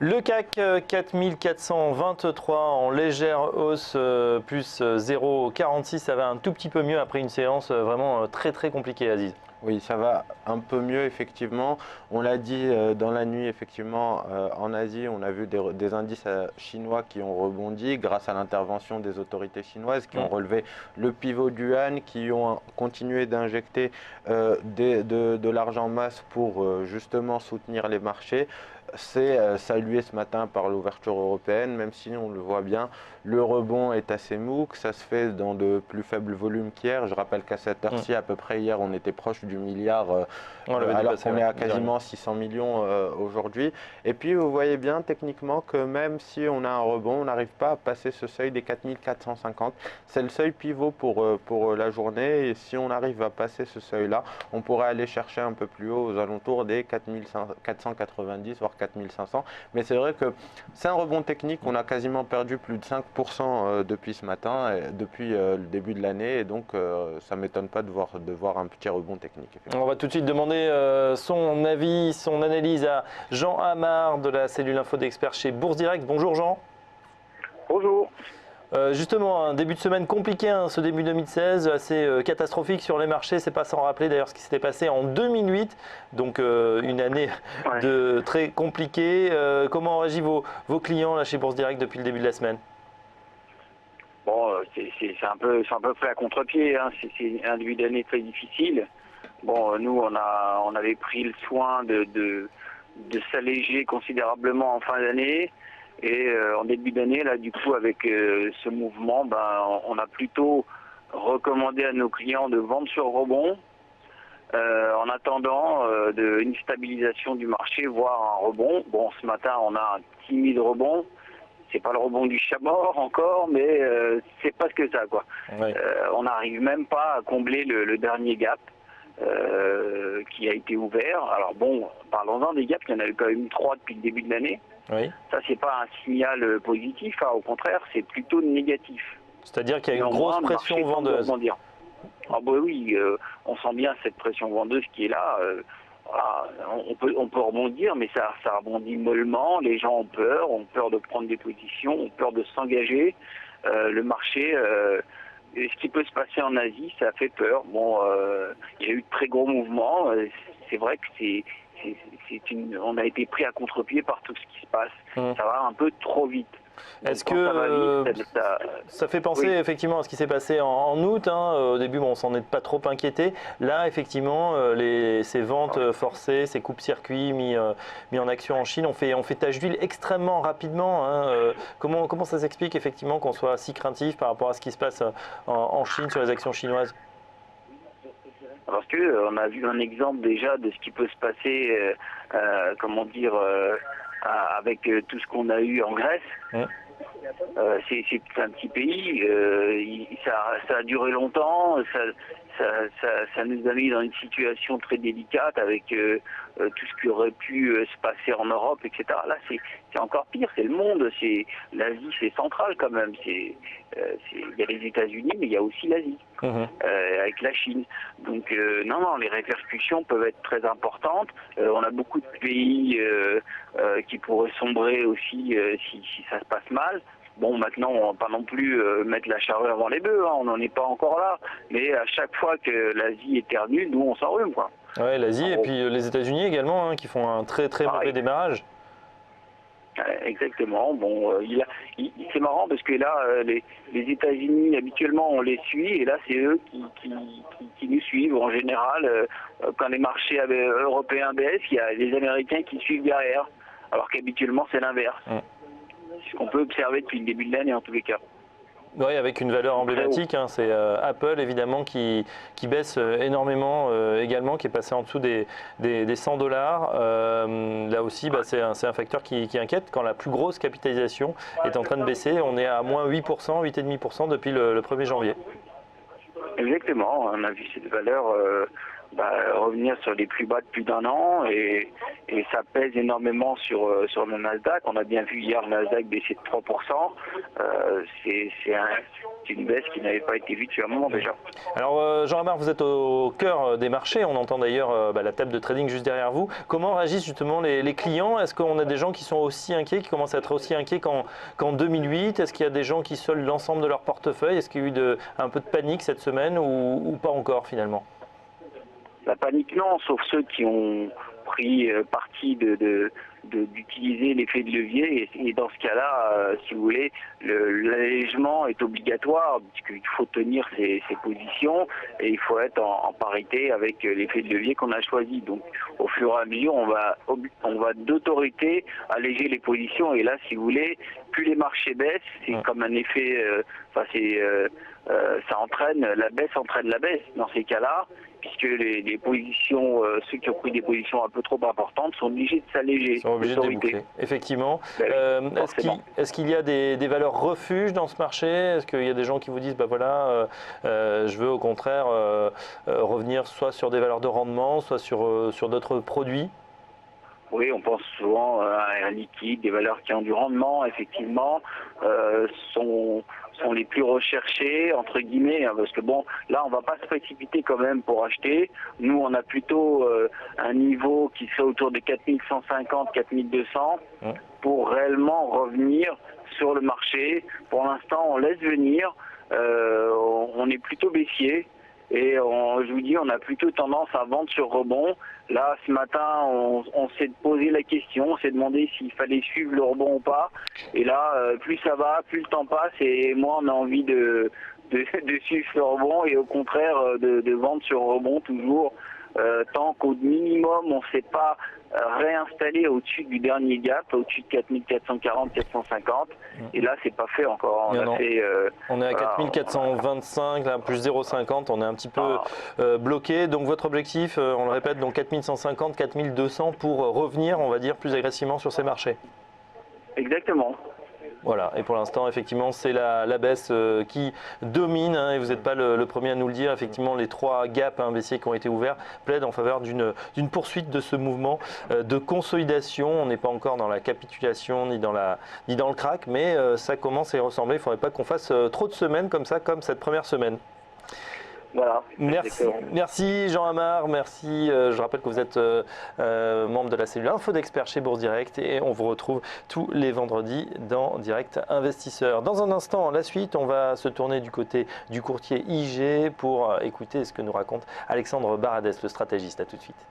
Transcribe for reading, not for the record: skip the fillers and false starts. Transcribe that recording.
Le CAC 4423 en légère hausse, plus 0,46, ça va un tout petit peu mieux après une séance vraiment très compliquée, Aziz. Oui, ça va un peu mieux effectivement. On l'a dit dans la nuit, effectivement, en Asie, on a vu des indices chinois qui ont rebondi grâce à l'intervention des autorités chinoises qui ont relevé le pivot du yuan, qui ont continué d'injecter de l'argent masse pour justement soutenir les marchés. C'est salué ce matin par l'ouverture européenne, même si on le voit bien, le rebond est assez mou, que ça se fait dans de plus faibles volumes qu'hier. Je rappelle qu'à cette heure-ci, à peu près hier, on était proche du milliard, alors qu'on est à quasiment 600 millions aujourd'hui. Et puis vous voyez bien techniquement que même si on a un rebond, on n'arrive pas à passer ce seuil des 4450. C'est le seuil pivot pour la journée, et si on arrive à passer ce seuil-là, on pourrait aller chercher un peu plus haut aux alentours des 4490, voire 4500. Mais c'est vrai que c'est un rebond technique. On a quasiment perdu plus de 5% depuis ce matin, depuis le début de l'année, et donc ça ne m'étonne pas de voir un petit rebond technique. On va tout de suite demander son avis, son analyse à Jean Amar de la cellule Info d'Experts chez Bourse Direct. Bonjour Jean. Bonjour. Justement, un début de semaine compliqué, ce début 2016, assez catastrophique sur les marchés. C'est pas sans rappeler d'ailleurs ce qui s'était passé en 2008, donc une année très compliquée. Comment ont réagi vos clients là, chez Bourse Direct depuis le début de la semaine? Bon, c'est un peu fait à contre-pied, hein. C'est un début d'année très difficile. Bon, nous, on avait pris le soin de s'alléger considérablement en fin d'année. Et en début d'année, là, du coup, avec ce mouvement, on a plutôt recommandé à nos clients de vendre sur rebond, en attendant une stabilisation du marché, voire un rebond. Bon, ce matin, on a un timide rebond. C'est pas le rebond du chat mort encore, mais c'est presque ça, quoi. Ouais. On n'arrive même pas à combler le dernier gap qui a été ouvert. Alors bon, parlons-en des gaps, il y en a eu quand même 3 depuis le début de l'année. Oui. Ça, c'est pas un signal positif, hein, au contraire, c'est plutôt négatif. C'est-à-dire qu'il y a une Néanmoins, grosse pression vendeuse. Ah bah oui, on sent bien cette pression vendeuse qui est là. Voilà, on peut rebondir, mais ça rebondit mollement. Les gens ont peur de prendre des positions, ont peur de s'engager. Le marché, ce qui peut se passer en Asie, ça fait peur. Bon, il y a eu de très gros mouvements. C'est vrai que on a été pris à contre-pied par tout ce qui se passe. Ça va un peu trop vite. Est-ce que ça fait penser effectivement à ce qui s'est passé en août, hein. Au début, on s'en est pas trop inquiété. Là, effectivement, ces ventes forcées, ces coupes-circuits mis en action en Chine, on fait tache d'huile extrêmement rapidement, hein. Comment ça s'explique effectivement qu'on soit si craintif par rapport à ce qui se passe en Chine sur les actions chinoises? Parce que on a vu un exemple déjà de ce qui peut se passer, avec tout ce qu'on a eu en Grèce. C'est un petit pays, ça a duré longtemps, ça nous a mis dans une situation très délicate avec tout ce qui aurait pu se passer en Europe, etc. Là, c'est encore pire, c'est le monde, l'Asie, c'est central quand même. Il y a les États-Unis, mais il y a aussi l'Asie, avec la Chine. Donc non, les répercussions peuvent être très importantes. On a beaucoup de pays qui pourraient sombrer aussi si ça se passe mal. Bon, maintenant, on va pas non plus mettre la charrue avant les bœufs, hein, on n'en est pas encore là. Mais à chaque fois que l'Asie éternue, nous, on s'enrhume, quoi. Ouais, l'Asie et puis les États-Unis également, hein, qui font un très mauvais démarrage. Exactement. Bon, c'est marrant parce que là, les États-Unis, habituellement, on les suit, et là, c'est eux qui nous suivent. En général, quand les marchés européens baissent, il y a les Américains qui suivent derrière, alors qu'habituellement, c'est l'inverse. C'est ce qu'on peut observer depuis le début de l'année, en tous les cas. Oui, avec une valeur emblématique, hein, c'est Apple évidemment qui baisse énormément également, qui est passé en dessous des 100 $. Là aussi, c'est un facteur qui inquiète quand la plus grosse capitalisation est en train de baisser. On est à moins 8%, 8,5% depuis le 1er janvier. Exactement, on a vu cette valeur revenir sur les plus bas de plus d'un an et ça pèse énormément sur le Nasdaq. On a bien vu hier le Nasdaq baisser de 3%. C'est une baisse qui n'avait pas été vue depuis un moment déjà. Alors Jean-Amar, vous êtes au cœur des marchés, on entend d'ailleurs la table de trading juste derrière vous. Comment réagissent justement les clients? Est-ce qu'on a des gens qui sont aussi inquiets, qui commencent à être aussi inquiets qu'en 2008? Est-ce qu'il y a des gens qui soldent l'ensemble de leur portefeuille? Est-ce qu'il y a eu un peu de panique cette semaine ou pas encore finalement? La panique non, sauf ceux qui ont pris parti d'utiliser l'effet de levier et dans ce cas-là, si vous voulez, l'allègement est obligatoire puisqu'il faut tenir ses positions et il faut être en parité avec l'effet de levier qu'on a choisi. Donc au fur et à mesure, on va d'autorité alléger les positions et là, si vous voulez, plus les marchés baissent, c'est comme un effet, ça entraîne la baisse dans ces cas-là, puisque les positions, ceux qui ont pris des positions un peu trop importantes sont obligés de s'alléger. Ils sont obligés de déboucler, effectivement. Est-ce qu'il y a des valeurs refuges dans ce marché? Est-ce qu'il y a des gens qui vous disent, je veux au contraire revenir soit sur des valeurs de rendement, soit sur d'autres produits? Oui, on pense souvent à un liquide, des valeurs qui ont du rendement, effectivement, sont les plus recherchées, entre guillemets, hein, parce que bon, là, on va pas se précipiter quand même pour acheter. Nous, on a plutôt un niveau qui serait autour de 4150, 4200 pour réellement revenir sur le marché. Pour l'instant, on laisse venir, on est plutôt baissier. Et je vous dis, on a plutôt tendance à vendre sur rebond. Là, ce matin, on s'est posé la question, on s'est demandé s'il fallait suivre le rebond ou pas. Et là, plus ça va, plus le temps passe, et moins on a envie de suivre le rebond et au contraire de vendre sur rebond toujours. Tant qu'au minimum, on ne s'est pas réinstallé au-dessus du dernier gap, au-dessus de 4440, 450. Et là, c'est pas fait encore. On est à 4425, là, plus 0,50. On est un petit peu bloqué. Donc votre objectif, on le répète, donc 4150, 4200 pour revenir, on va dire, plus agressivement sur ces marchés. Exactement. Voilà, et pour l'instant, effectivement, c'est la baisse qui domine, hein, et vous n'êtes pas le premier à nous le dire. Effectivement, les 3 gaps baissiers qui ont été ouverts plaident en faveur d'une poursuite de ce mouvement de consolidation. On n'est pas encore dans la capitulation ni dans le crack, mais ça commence à y ressembler. Il ne faudrait pas qu'on fasse trop de semaines comme ça, comme cette première semaine. Voilà. Merci Jean-Amar, merci. Je rappelle que vous êtes membre de la cellule Info d'Experts chez Bourse Direct et on vous retrouve tous les vendredis dans Direct Investisseur. Dans un instant, la suite, on va se tourner du côté du courtier IG pour écouter ce que nous raconte Alexandre Baradès, le stratégiste. À tout de suite.